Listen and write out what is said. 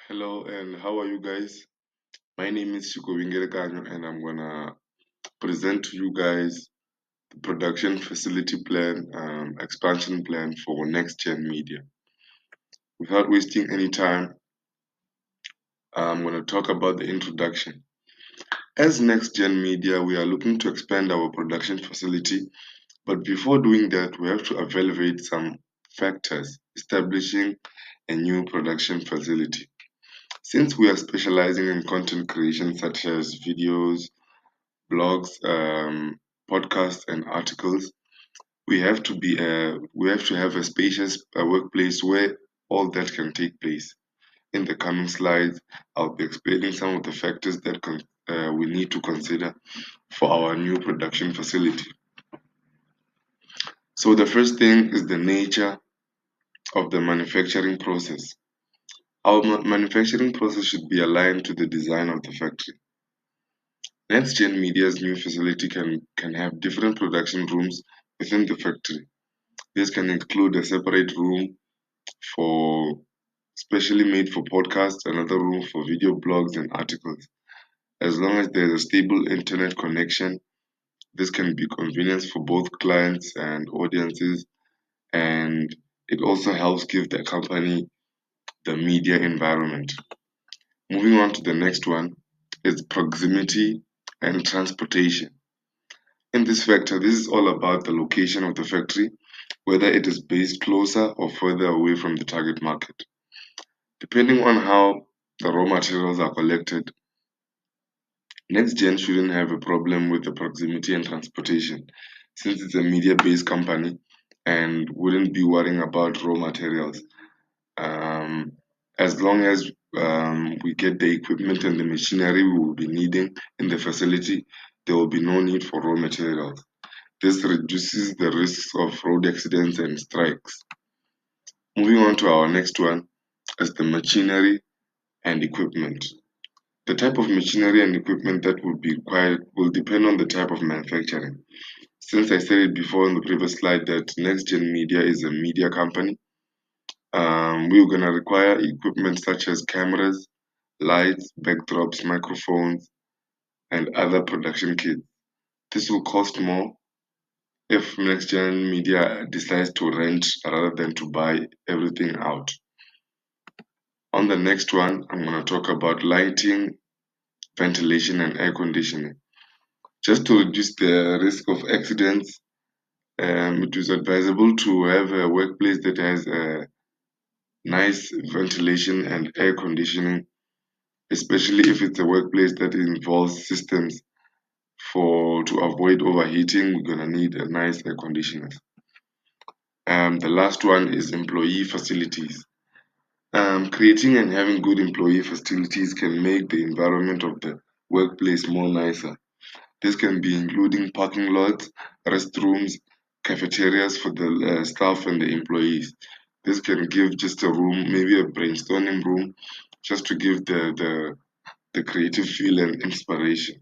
Hello, and how are you guys? My name is Kanyo, and I'm gonna present to you guys the production facility plan, expansion plan for Next Gen Media. Without wasting any time, I'm gonna talk about the introduction. As Next Gen Media, we are looking to expand our production facility, but before doing that, we have to evaluate some factors establishing a new production facility. Since we are specializing in content creation such as videos, blogs, podcasts, and articles, we have to have a spacious workplace where all that can take place. In the coming slides, I'll be explaining some of the factors that we need to consider for our new production facility. So the first thing is the nature of the manufacturing process. Our manufacturing process should be aligned to the design of the factory. NextGen Media's new facility can have different production rooms within the factory. This can include a separate room for specially made for podcasts, another room for video blogs and articles. As long as there's a stable internet connection, this can be convenience for both clients and audiences, and it also helps give the company the media environment. Moving on to the next one is proximity and transportation. In this factor, this is all about the location of the factory, whether it is based closer or further away from the target market. Depending on how the raw materials are collected, NextGen shouldn't have a problem with the proximity and transportation since it's a media based company and wouldn't be worrying about raw materials. Um, as long as we get the equipment and the machinery we will be needing in the facility, there will be no need for raw materials. This reduces the risks of road accidents and strikes. Moving on to our next one is the machinery and equipment. The type of machinery and equipment that would be required will depend on the type of manufacturing. Since I said it before in the previous slide that NextGen Media is a media company, we're going to require equipment such as cameras, lights, backdrops, microphones, and other production kits. This will cost more if NextGen Media decides to rent rather than to buy everything out. On the next one, I'm going to talk about lighting, ventilation, and air conditioning. Just to reduce the risk of accidents, it is advisable to have a workplace that has a nice ventilation and air conditioning, especially if it's a workplace that involves systems. For to avoid overheating, we're gonna need a nice air conditioner. The last one is employee facilities. Creating and having good employee facilities can make the environment of the workplace more nicer. This can be including parking lots, restrooms, cafeterias for the staff and the employees. This can give just a room, maybe a brainstorming room, just to give the creative feel and inspiration.